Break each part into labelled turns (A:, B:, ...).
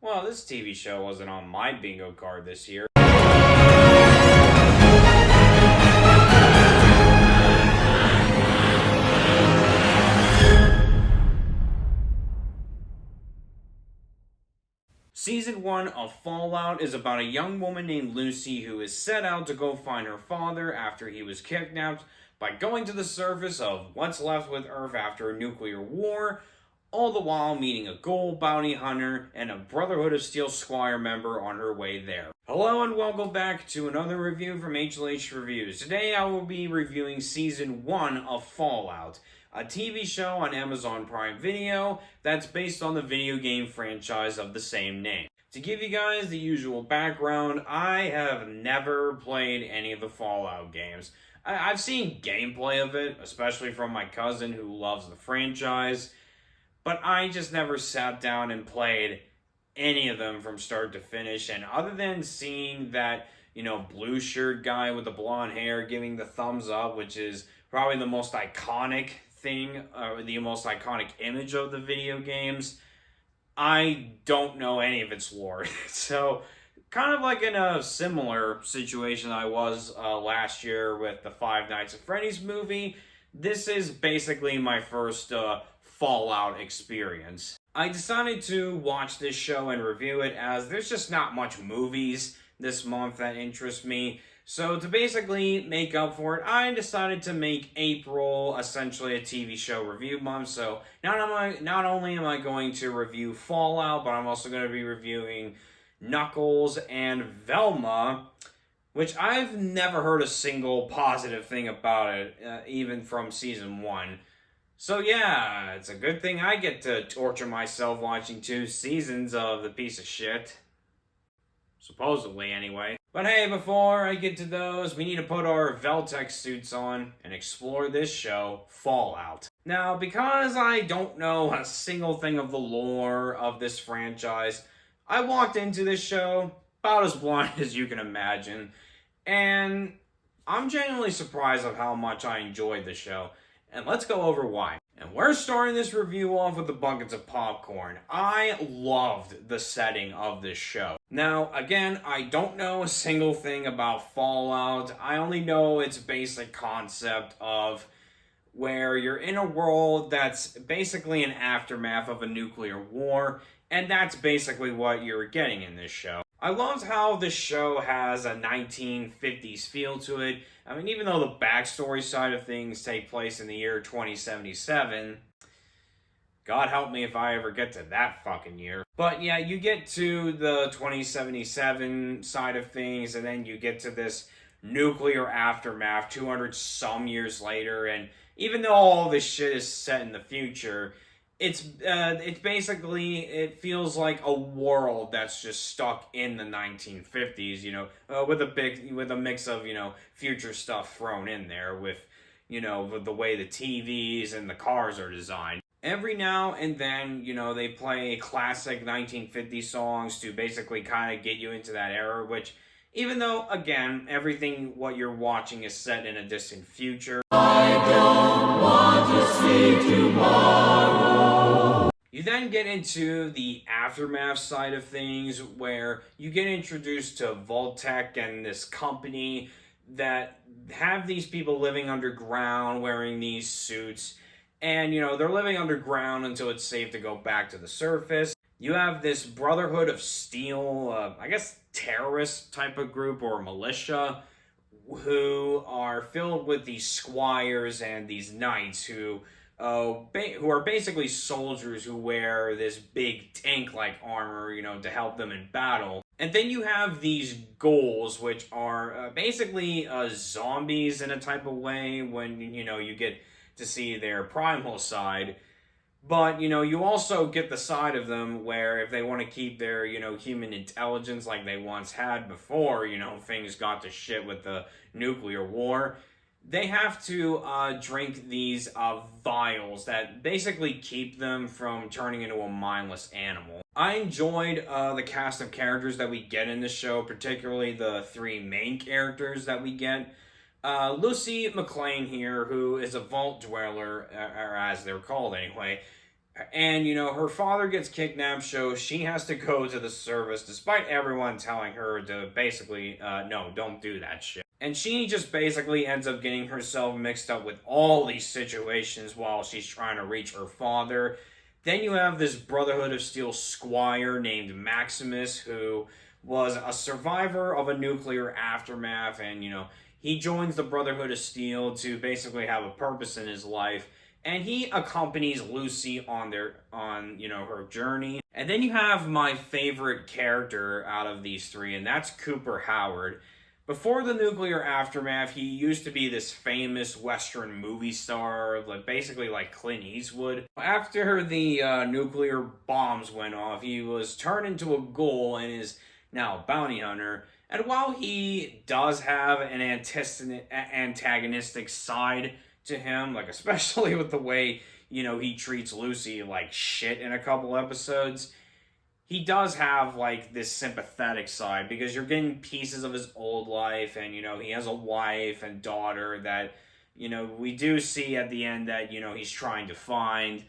A: Well, this TV show wasn't on my bingo card this year. Season 1 of Fallout is about a young woman named Lucy who is set out to go find her father after he was kidnapped by going to the surface of what's left with Earth after a nuclear war, all the while meeting a gold bounty hunter and a Brotherhood of Steel Squire member on her way there. Hello and welcome back to another review from HLHReviews. Today I will be reviewing Season 1 of Fallout, a TV show on Amazon Prime Video that's based on the video game franchise of the same name. To give you guys the usual background, I have never played any of the Fallout games. I've seen gameplay of it, especially from my cousin who loves the franchise, but I just never sat down and played any of them from start to finish. And other than seeing that, blue shirt guy with the blonde hair giving the thumbs up, which is probably the most iconic thing, the most iconic image of the video games, I don't know any of its lore. So, kind of like in a similar situation I was last year with the Five Nights at Freddy's movie, this is basically my first Fallout experience. I decided to watch this show and review it as there's just not much movies this month that interest me. So to basically make up for it, I decided to make April essentially a TV show review month. So not only am I going to review Fallout, but I'm also going to be reviewing Knuckles and Velma, which I've never heard a single positive thing about it, even from Season 1. So yeah, it's a good thing I get to torture myself watching 2 seasons of the piece of shit. Supposedly, anyway. But hey, before I get to those, we need to put our Veltec suits on and explore this show, Fallout. Now, because I don't know a single thing of the lore of this franchise, I walked into this show about as blind as you can imagine, and I'm genuinely surprised of how much I enjoyed the show. And let's go over why. And we're starting this review off with the buckets of popcorn. I loved the setting of this show. Now, again, I don't know a single thing about Fallout. I only know its basic concept of where you're in a world that's basically an aftermath of a nuclear war, and that's basically what you're getting in this show. I loved how this show has a 1950s feel to it. I mean, even though the backstory side of things take place in the year 2077, God help me if I ever get to that fucking year. But yeah, you get to the 2077 side of things, and then you get to this nuclear aftermath 200 some years later, and even though all this shit is set in the future, it's basically, it feels like a world that's just stuck in the 1950s, with a mix of, future stuff thrown in there with, with the way the TVs and the cars are designed. Every now and then, they play classic 1950 songs to basically kind of get you into that era, which, even though, again, everything what you're watching is set in a distant future, I don't want to see tomorrow. You then get into the aftermath side of things, where you get introduced to Vault-Tec and this company that have these people living underground wearing these suits. And, they're living underground until it's safe to go back to the surface. You have this Brotherhood of Steel, terrorist type of group or militia, who are filled with these squires and these knights who are basically soldiers who wear this big tank-like armor, to help them in battle. And then you have these ghouls, which are basically zombies in a type of way when, you get to see their primal side. But, you also get the side of them where if they want to keep their, human intelligence like they once had before, things got to shit with the nuclear war, they have to drink these vials that basically keep them from turning into a mindless animal. I enjoyed the cast of characters that we get in this show, particularly the 3 main characters that we get. Lucy McLean here, who is a vault dweller, or as they're called anyway, And, you know, her father gets kidnapped, so she has to go to the service despite everyone telling her to basically, no, don't do that shit. And she just basically ends up getting herself mixed up with all these situations while she's trying to reach her father. Then you have this Brotherhood of Steel squire named Maximus, who was a survivor of a nuclear aftermath, and, you know, he joins the Brotherhood of Steel to basically have a purpose in his life. And he accompanies Lucy on her journey. And then you have my favorite character out of these three, and that's Cooper Howard. Before the nuclear aftermath, he used to be this famous Western movie star, basically like Clint Eastwood. After the nuclear bombs went off, he was turned into a ghoul and is now a bounty hunter. And while he does have an antagonistic side to him, like especially with the way, you know, he treats Lucy like shit in a couple episodes, he does have like this sympathetic side because you're getting pieces of his old life, and, you know, he has a wife and daughter that, you know, we do see at the end that, you know, he's trying to find.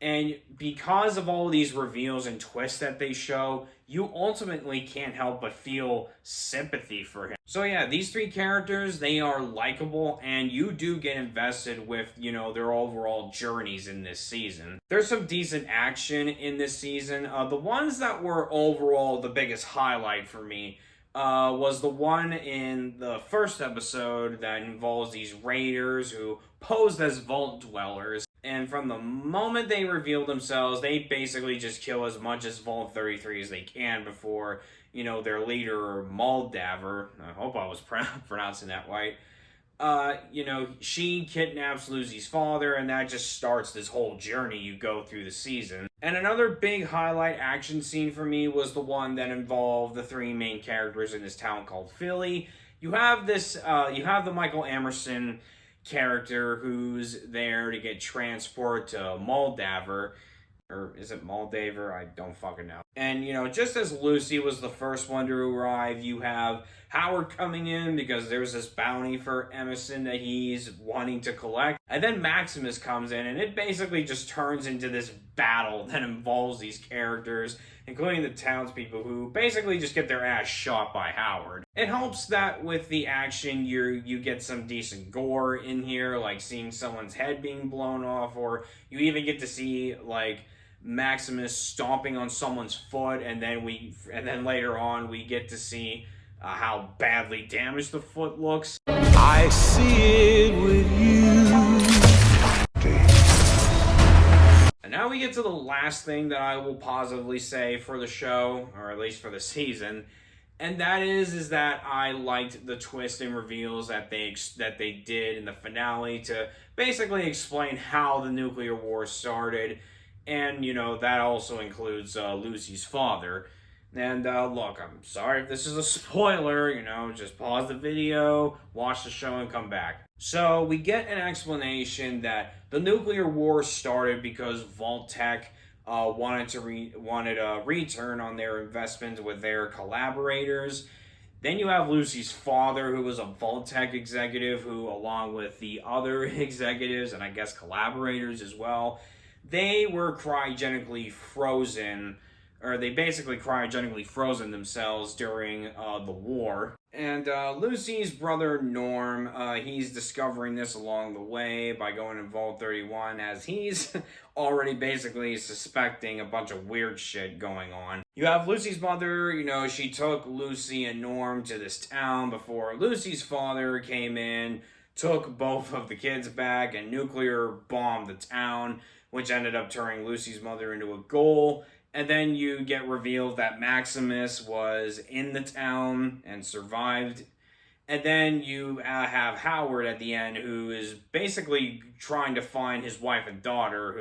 A: And because of all these reveals and twists that they show, you ultimately can't help but feel sympathy for him. So yeah, these three characters, they are likable, and you do get invested with, you know, their overall journeys in this season. There's some decent action in this season. The ones that were overall the biggest highlight for me was the one in the first episode that involves these raiders who posed as vault dwellers. And from the moment they reveal themselves, they basically just kill as much as Vault 33 as they can before, you know, their leader, Moldaver, I hope I was pronouncing that right, you know, she kidnaps Lucy's father, and that just starts this whole journey you go through the season. And another big highlight action scene for me was the one that involved the three main characters in this town called Philly. You have the Michael Emerson character who's there to get transport to Moldaver, or is it Moldaver? I don't fucking know. And, you know, just as Lucy was the first one to arrive, you have Howard coming in because there's this bounty for Emerson that he's wanting to collect. And then Maximus comes in, and it basically just turns into this battle that involves these characters, including the townspeople, who basically just get their ass shot by Howard. It helps that with the action, you get some decent gore in here, like seeing someone's head being blown off, or you even get to see, like, Maximus stomping on someone's foot, and then later on we get to see how badly damaged the foot looks. I see it with you. And now we get to the last thing that I will positively say for the show, or at least for the season, and that is that I liked the twist and reveals that they did in the finale to basically explain how the nuclear war started. And, you know, that also includes Lucy's father. And, look, I'm sorry if this is a spoiler, you know, just pause the video, watch the show, and come back. So, we get an explanation that the nuclear war started because Vault-Tec wanted a return on their investment with their collaborators. Then you have Lucy's father, who was a Vault-Tec executive, who, along with the other executives, and I guess collaborators as well, they were cryogenically frozen, or they basically cryogenically frozen themselves during the war. And Lucy's brother Norm, he's discovering this along the way by going to Vault 31, as he's already basically suspecting a bunch of weird shit going on. You have Lucy's mother, you know, she took Lucy and Norm to this town before Lucy's father came in, took both of the kids back, and nuclear bombed the town, which ended up turning Lucy's mother into a ghoul. And then you get revealed that Maximus was in the town and survived. And then you have Howard at the end, who is basically trying to find his wife and daughter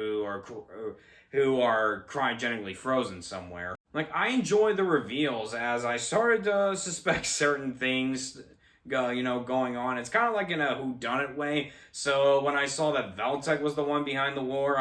A: who are cryogenically frozen somewhere. Like, I enjoy the reveals, as I started to suspect certain things going on. It's kind of like in a whodunit way. So when I saw that Vault-Tec was the one behind the war,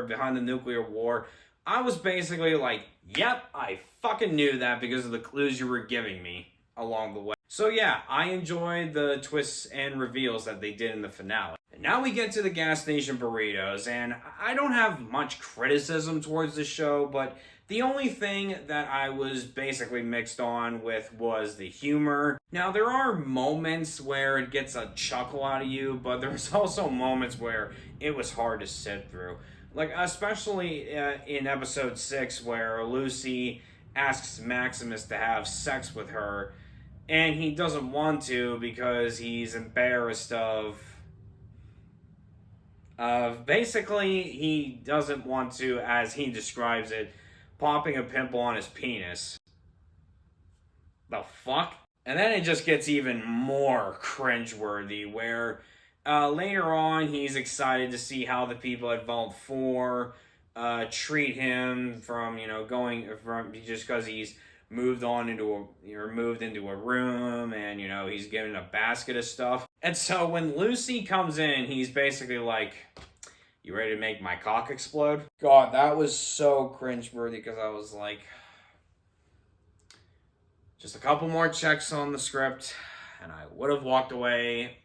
A: behind the nuclear war, I was basically like, yep, I fucking knew that because of the clues you were giving me along the way. So yeah, I enjoyed the twists and reveals that they did in the finale. now we get to the gas station burritos, and I don't have much criticism towards the show, but the only thing that I was basically mixed on with was the humor. Now, there are moments where it gets a chuckle out of you, but there's also moments where it was hard to sit through. Like, especially in episode 6, where Lucy asks Maximus to have sex with her, and he doesn't want to because he's embarrassed of basically, he doesn't want to, as he describes it, popping a pimple on his penis. The fuck? And then it just gets even more cringeworthy, where later on he's excited to see how the people at Vault 4 treat him from, going from, just because he's moved into a room, and he's given a basket of stuff. And so when Lucy comes in, he's basically like, "You ready to make my cock explode?" God, that was so cringeworthy, because I was like, just a couple more checks on the script and I would have walked away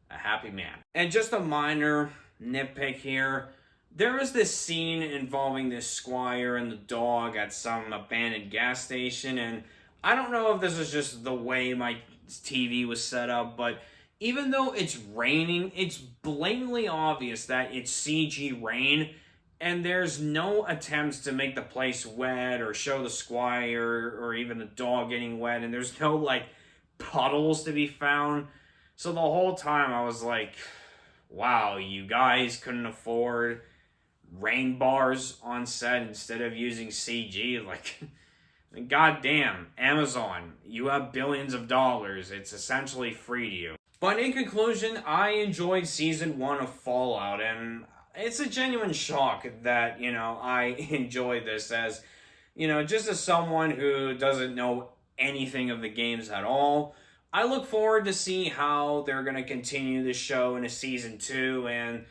A: a happy man. And just a minor nitpick here, there is this scene involving this squire and the dog at some abandoned gas station, and I don't know if this is just the way my TV was set up, but even though it's raining, it's blatantly obvious that it's CG rain, and there's no attempts to make the place wet or show the squire or even the dog getting wet, and there's no, puddles to be found. So the whole time I was like, wow, you guys couldn't afford rain bars on set instead of using CG. Goddamn, Amazon, you have billions of dollars. It's essentially free to you. But in conclusion, I enjoyed season 1 of Fallout, and it's a genuine shock that, I enjoyed this as, just as someone who doesn't know anything of the games at all. I look forward to see how they're going to continue the show into season 2 and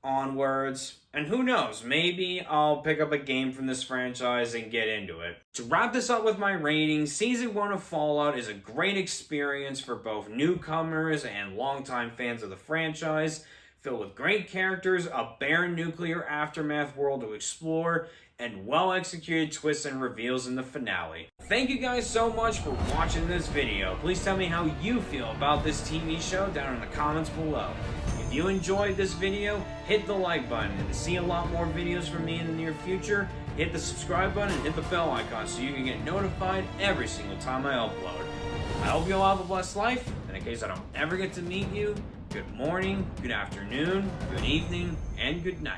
A: onwards. And who knows, maybe I'll pick up a game from this franchise and get into it. To wrap this up with my rating, Season 1 of Fallout is a great experience for both newcomers and longtime fans of the franchise, filled with great characters, a barren nuclear aftermath world to explore, and well-executed twists and reveals in the finale. Thank you guys so much for watching this video. Please tell me how you feel about this TV show down in the comments below. If you enjoyed this video, hit the like button, and to see a lot more videos from me in the near future, hit the subscribe button and hit the bell icon so you can get notified every single time I upload. I hope you all have a blessed life, and in case I don't ever get to meet you, good morning, good afternoon, good evening, and good night.